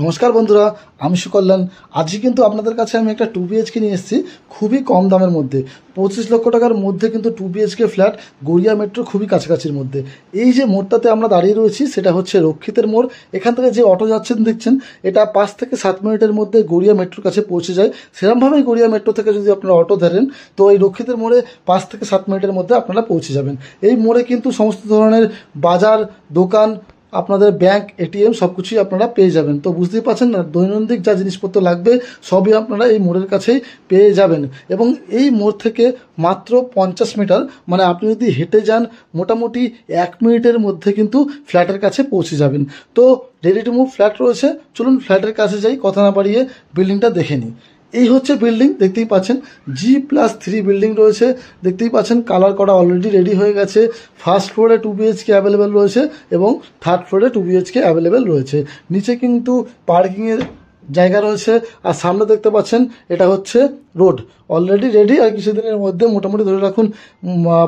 নমস্কার বন্ধুরা, আমি সুকল্যাণ। আজকে কিন্তু আপনাদের কাছে আমি একটা 2 BHK নিয়ে এসেছি খুবই কম দামের মধ্যে। 25 লক্ষ টাকার মধ্যে কিন্তু 2 BHK ফ্ল্যাট গড়িয়া মেট্রো খুবই কাছাকাছির মধ্যে। এই যে মোড়টাতে আমরা দাঁড়িয়ে রয়েছি সেটা হচ্ছে রক্ষিতের মোড়। এখান থেকে যে অটো যাচ্ছেন দেখছেন, এটা 5 থেকে 7 মিনিটের মধ্যে গড়িয়া মেট্রোর কাছে পৌঁছে যায়। সেরকমভাবেই গড়িয়া মেট্রো থেকে যদি আপনারা অটো ধরেন তো এই রক্ষিতের মোড়ে 5 থেকে 7 মিনিটের মধ্যে আপনারা পৌঁছে যাবেন। এই মোড়ে কিন্তু সমস্ত ধরনের বাজার, দোকান, আপনাদের ব্যাংক, এটিএম সব কিছুই আপনারা পেয়ে যাবেন। তো বুঝতেই পারছেন না, দৈনন্দিন যা জিনিসপত্র লাগবে সবই আপনারা এই মোড়ের কাছেই পেয়ে যাবেন। এবং এই মোড় থেকে মাত্র 50 মিটার, মানে আপনি যদি হেঁটে যান মোটামুটি 1 মিনিটের মধ্যে কিন্তু ফ্ল্যাটের কাছে পৌঁছে যাবেন। তো রেডি টু মুভ ফ্ল্যাট রয়েছে, চলুন ফ্ল্যাটের কাছে যাই, কথা না বাড়িয়ে বিল্ডিংটা দেখে নিই। এই হচ্ছে বিল্ডিং, দেখতেই পাচ্ছেন G+3 বিল্ডিং রয়েছে। দেখতেই পাচ্ছেন কালার করা অলরেডি রেডি হয়ে গেছে। ফার্স্ট ফ্লোরে 2 BHK অ্যাভেলেবেল রয়েছে এবং থার্ড ফ্লোরে 2 BHK অ্যাভেলেবেল রয়েছে। নিচে কিন্তু পার্কিংয়ের জায়গা রয়েছে, আর সামনে দেখতে পাচ্ছেন এটা হচ্ছে রোড অলরেডি রেডি। আর কিছুদিনের মধ্যে, মোটামুটি ধরে রাখুন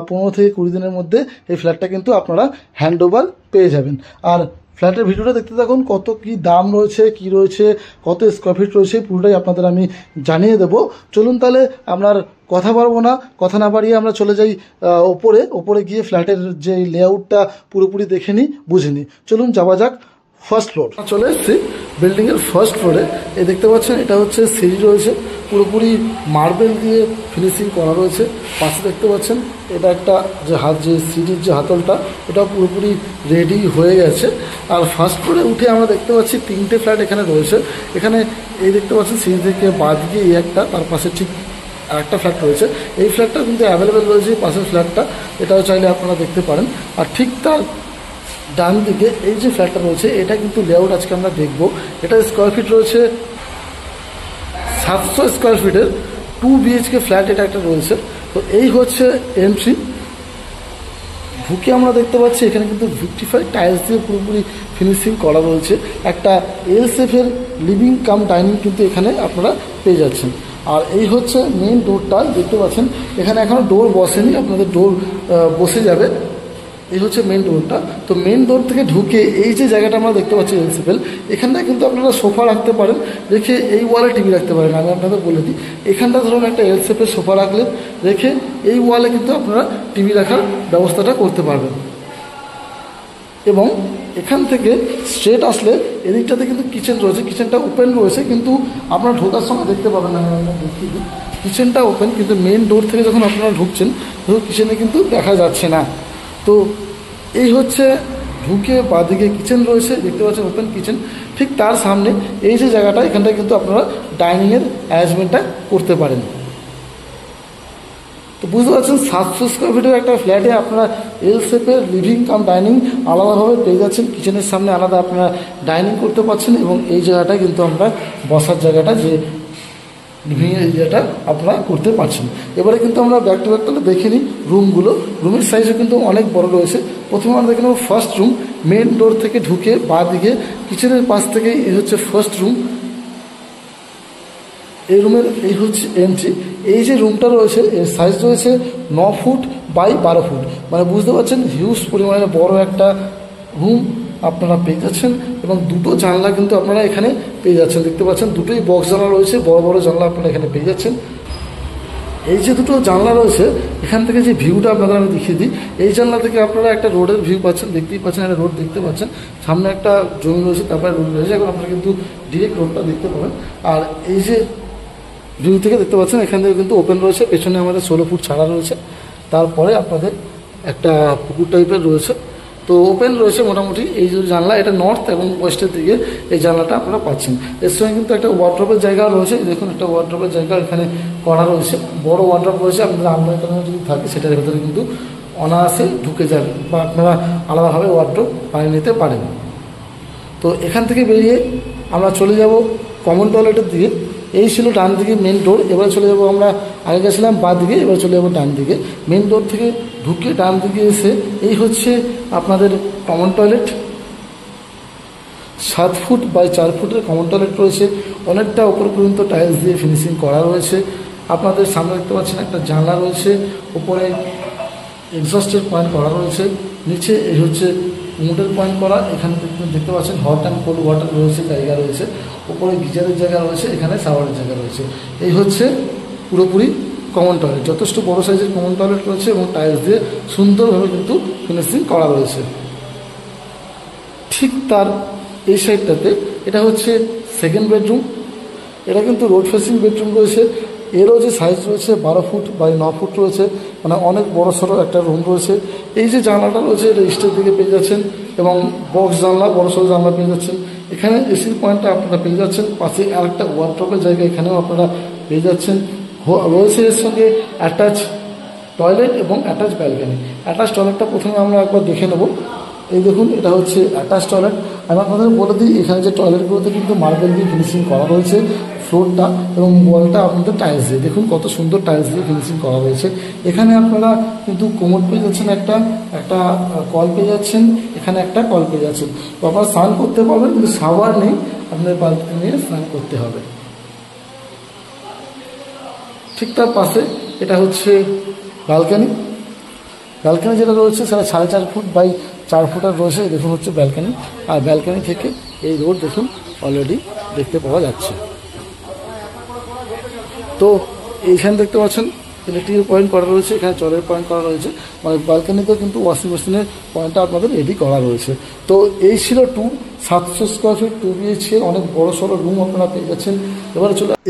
15 থেকে 20 দিনের মধ্যে এই ফ্ল্যাটটা কিন্তু আপনারা হ্যান্ড ওভার পেয়ে যাবেন। আর ফ্ল্যাটের ভিডিওটা দেখতে থাকুন, কত কি দাম রয়েছে, কি রয়েছে, কত স্কোয়ার ফিট রয়েছে, পুরোটাই আপনাদের আমি জানিয়ে দেবো। চলুন তাহলে আপনার কথা বাড়বো না, কথা না বাড়িয়ে আমরা চলে যাই ওপরে গিয়ে ফ্ল্যাটের যে লেআউটটা পুরোপুরি দেখে নিই, বুঝে নিই। চলুন যাওয়া যাক। ফার্স্ট ফ্লোর চলে এসেছি বিল্ডিংয়ের ফার্স্ট ফ্লোরে। এই দেখতে পাচ্ছেন এটা হচ্ছে সিঁড়ি রয়েছে, পুরোপুরি মার্বেল দিয়ে ফিনিশিং করা রয়েছে। পাশে দেখতে পাচ্ছেন এটা একটা যে সিঁড়ির যে হাতলটা, এটা পুরোপুরি রেডি হয়ে গেছে। আর ফার্স্ট ফ্লোরে উঠে আমরা দেখতে পাচ্ছি 3টে ফ্ল্যাট এখানে রয়েছে। এখানে এই দেখতে পাচ্ছেন সিঁড়ি থেকে বাঁ দিকে এই একটা, তার পাশে ঠিক আরেকটা ফ্ল্যাট রয়েছে। এই ফ্ল্যাটটা কিন্তু অ্যাভেলেবেল রয়েছে, পাশের ফ্ল্যাটটা, এটাও চাইলে আপনারা দেখতে পারেন। আর ঠিক তার ডান দিকে এই যে ফ্ল্যাটটা রয়েছে, এটা কিন্তু লেআউট আজকে আমরা দেখব। এটা স্কোয়ার ফিট রয়েছে 700 স্কোয়ার ফিটের 2 BHK ফ্ল্যাট এটা একটা রয়েছে। তো এই হচ্ছে এন্ট্রি। ঢুকে আমরা দেখতে পাচ্ছি এখানে কিন্তু ভিক্টিফাইড টাইলস দিয়ে পুরোপুরি ফিনিশিং করা রয়েছে। একটা এল শেপের লিভিং কাম ডাইনিং কিন্তু এখানে আপনারা পেয়ে যাচ্ছেন। আর এই হচ্ছে মেন ডোরটা, দেখতে পাচ্ছেন এখানে এখনও ডোর বসেনি, আপনাদের ডোর বসে যাবে। এই হচ্ছে মেন ডোরটা। তো মেন ডোর থেকে ঢুকে এই যে জায়গাটা আমরা দেখতে পাচ্ছি এল শেপের, এখানটা কিন্তু আপনারা সোফা রাখতে পারেন, রেখে এই ওয়ালে টিভি রাখতে পারেন। আমি আপনাদের বলে দিই, এখানটা ধরুন একটা এল শেপের সোফা রাখলেন, রেখে এই ওয়ালে কিন্তু আপনারা টিভি রাখার ব্যবস্থাটা করতে পারবেন। এবং এখান থেকে স্ট্রেট আসলে এদিকটাতে কিন্তু কিচেন রয়েছে, কিচেনটা ওপেন রয়েছে, কিন্তু আপনারা ঢোকার সময় দেখতে পাবেন না, দেখিয়ে দিই কিচেনটা ওপেন, কিন্তু মেন ডোর থেকে যখন আপনারা ঢুকছেন তখন কিচেনে কিন্তু দেখা যাচ্ছে না। তো এই হচ্ছে ঢুকে বাঁদিকে কিচেন রয়েছে, দেখতে পাচ্ছেন ওপেন কিচেন। ঠিক তার সামনে এই যে জায়গাটা, এখানটায় কিন্তু আপনারা ডাইনিংয়ের অ্যারেঞ্জমেন্টটা করতে পারেন। তো বুঝতে পারছেন 700 স্কোয়ার ফিটের একটা ফ্ল্যাটে আপনারা এল শেপের লিভিং কাম ডাইনিং আলাদাভাবে পেয়ে যাচ্ছেন। কিচেনের সামনে আলাদা আপনারা ডাইনিং করতে পারছেন, এবং এই জায়গাটা কিন্তু আমরা বসার জায়গাটা, যে লিভিং এরিয়াটা আপনারা করতে পারছেন। এবারে কিন্তু আমরা ব্যাক টু ব্যাক তাহলে দেখে নিই রুমগুলো। রুমের সাইজও কিন্তু অনেক বড় রয়েছে। প্রথমে আমরা দেখে নেব ফার্স্ট রুম। মেন ডোর থেকে ঢুকে বাঁ দিকে কিচেনের পাশ থেকে এই হচ্ছে ফার্স্ট রুম। এই রুমের এই হচ্ছে এন্ট্রি। এই যে রুমটা রয়েছে এর সাইজ রয়েছে 9 ফুট বাই 12 ফুট, মানে বুঝতে পারছেন হিউজ পরিমাণে বড় একটা রুম আপনারা পেয়ে যাচ্ছেন। এবং দুটো জানলা কিন্তু আপনারা এখানে পেয়ে যাচ্ছেন, দেখতে পাচ্ছেন দুটোই বক্স জানলা রয়েছে, বড় বড় জানলা আপনারা এখানে পেয়ে যাচ্ছেন। এই যে দুটো জানলা রয়েছে, এখান থেকে যে ভিউটা আপনাদের আমি দেখিয়ে দিই। এই জানলা থেকে আপনারা একটা রোডের ভিউ পাচ্ছেন, দেখতেই পাচ্ছেন একটা রোড দেখতে পাচ্ছেন, সামনে একটা জমি রয়েছে, তারপরে রোড রয়েছে। এখন আপনারা কিন্তু ডিরেক্ট রোডটা দেখতে পাবেন। আর এই যে ভিউ থেকে দেখতে পাচ্ছেন এখান থেকে কিন্তু ওপেন রয়েছে, পেছনে আমাদের 16 ফুট ছাড়া রয়েছে। তারপরে আপনাদের একটা পুকুর টাইপের রয়েছে। তো ওপেন রয়েছে মোটামুটি। এই যে জানলা, এটা নর্থ এবং ওয়েস্টের দিকে এই জানলাটা আপনারা পাচ্ছেন। এর সঙ্গে কিন্তু একটা ওয়ার্ড্রপের জায়গা রয়েছে, দেখুন একটা ওয়ার্ড্রপের জায়গা এখানে করা রয়েছে, বড় ওয়ার্ড্রপ রয়েছে। আপনাদের আলমারি যদি থাকে সেটার ভেতরে কিন্তু অনায়াসে ঢুকে যাবে, বা আপনারা আলাদাভাবে ওয়ার্ড্রপ বানিয়ে নিতে পারেন। তো এখান থেকে বেরিয়ে আমরা চলে যাব কমন টয়লেটের দিকে। এই ছিল ডান দিকে মেন ডোর। এবার চলে যাব আমরা, আগে গেছিলাম বাঁ দিকে, এবার চলে যাবো ডান দিকে। মেন ডোর থেকে ঢুকে ডান দিকে এসে এই হচ্ছে আপনাদের কমন টয়লেট। 7 ফুট বাই 4 ফুটের কমন টয়লেট রয়েছে, অনেকটা উপর পর্যন্ত টাইলস দিয়ে ফিনিশিং করা রয়েছে। আপনাদের সামনে দেখতে পাচ্ছেন একটা জানলা রয়েছে, উপরে এক্সস্টের পয়েন্ট করা রয়েছে। নিচে এই হচ্ছে কোমোডের পয়েন্ট করা। এখানে দেখতে পাচ্ছেন হট অ্যান্ড কোল্ড ওয়াটার রয়েছে, জায়গা রয়েছে, ওপরে গিজারের জায়গা রয়েছে, এখানে শাওয়ারের জায়গা রয়েছে। এই হচ্ছে পুরোপুরি কমন টয়লেট। যথেষ্ট বড় সাইজের কমন টয়লেট রয়েছে এবং টাইলস দিয়ে সুন্দরভাবে কিন্তু ফিনিশিং করা রয়েছে। ঠিক তার এই সাইডটাতে এটা হচ্ছে সেকেন্ড বেডরুম। এটা কিন্তু রোড ফেসিং বেডরুম রয়েছে। এরও যে সাইজ রয়েছে 12 ফুট বাই 9 ফুট রয়েছে, মানে অনেক বড় সড়ো একটা রুম রয়েছে। এই যে জানলাটা রয়েছে এটা স্টেজ দিকে পেয়ে যাচ্ছেন এবং বক্স জানলা, বড় সড়ো জানলা পেয়ে যাচ্ছেন। এখানে এসির পয়েন্টটা আপনারা পেয়ে যাচ্ছেন। পাশে আরেকটা ওয়ার্ড্রপের জায়গা এখানেও আপনারা পেয়ে যাচ্ছেন। রয়েছে এর সঙ্গে অ্যাটাচ টয়লেট এবং অ্যাটাচ ব্যালকনি। অ্যাটাচ টয়লেটটা প্রথমে আমরা একবার দেখে নেব। এই দেখুন, এটা হচ্ছে অ্যাটাচ টয়লেট। আমি আপনাদের বলে দিই, এখানে যে টয়লেটগুলোতে কিন্তু মার্বেল দিয়ে ফিনিশিং করা রয়েছে ফ্লোরটা, এবং ওয়ালটা আপনাদের টাইলস দিয়ে, দেখুন কত সুন্দর টাইলস দিয়ে ফিনিশিং করা রয়েছে। এখানে আপনারা কিন্তু কোমোড পেয়ে যাচ্ছেন, একটা কল পেয়ে যাচ্ছেন, এখানে একটা কল পেয়ে যাচ্ছেন। তো আপনারা স্নান করতে পারবেন, কিন্তু শাওয়ার নেই, আপনাদের বালতি নিয়ে স্নান করতে হবে। ঠিক তার পাশে এটা হচ্ছে ব্যালকনি। ব্যালকনি যেটা রয়েছে সেটা 4.5 ফুট বাই 4 ফুটের রয়েছে। দেখুন হচ্ছে ব্যালকনি, আর ব্যালকনি থেকে এই রোড দেখুন অলরেডি দেখতে পাওয়া যাচ্ছে। তো এইখানে দেখতে পাচ্ছেন ইলেকট্রিকের পয়েন্ট করা রয়েছে, এখানে জলের পয়েন্ট করা রয়েছে, মানে ব্যালকনিতেও কিন্তু ওয়াশিং মেশিনের পয়েন্টটা আপনাদের রেডি করা রয়েছে। তো এই ছিল 700 স্কোয়ার ফিট 2 BHK অনেক বড় সড়ো রুম আপনারা পেয়ে যাচ্ছেন।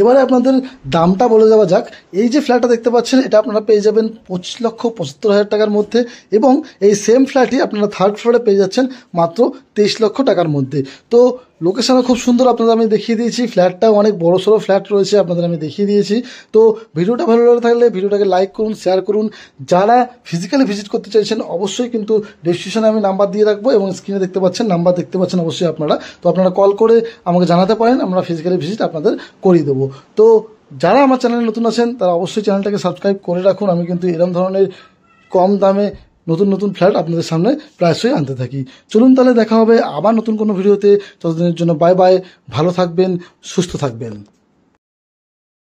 এবারে আপনাদের দামটা বলে যাওয়া যাক। এই যে ফ্ল্যাটটা দেখতে পাচ্ছেন এটা আপনারা পেয়ে যাবেন 25,75,000 টাকার মধ্যে, এবং এই সেম ফ্ল্যাটই আপনারা থার্ড ফ্লোরে পেয়ে যাচ্ছেন মাত্র 23 লক্ষ টাকার মধ্যে। তো লোকেশনও খুব সুন্দর আপনাদের আমি দেখিয়ে দিয়েছি, ফ্ল্যাটটাও অনেক বড় সড়ো ফ্ল্যাট রয়েছে আপনাদের আমি দেখিয়ে দিয়েছি। তো ভিডিওটা ভালো লাগে থাকলে ভিডিওটাকে লাইক করুন, শেয়ার করুন। যারা ফিজিক্যালি ভিজিট করতে চাইছেন অবশ্যই কিন্তু ডেসক্রিপশনে আমি নাম্বার দিয়ে রাখবো, এবং স্ক্রিনে দেখতে পাচ্ছেন নাম্বার দেখতে পাচ্ছেন অবশ্যই আপনারা। তো আপনারা কল করে আমাকে জানাতে পারেন, আমরা ফিজিক্যালি ভিজিট আপনাদের করিয়ে দেবো। তো যারা আমার চ্যানেলে নতুন আছেন তারা অবশ্যই চ্যানেলটাকে সাবস্ক্রাইব করে রাখুন। আমি কিন্তু এরকম ধরনের কম দামে নতুন নতুন ফ্ল্যাট আপনাদের সামনে প্রায়শই আনতে থাকি। চলুন তাহলে দেখা হবে আবার নতুন কোনো ভিডিওতে। ততদিনের জন্য বাই বাই, ভালো থাকবেন, সুস্থ থাকবেন।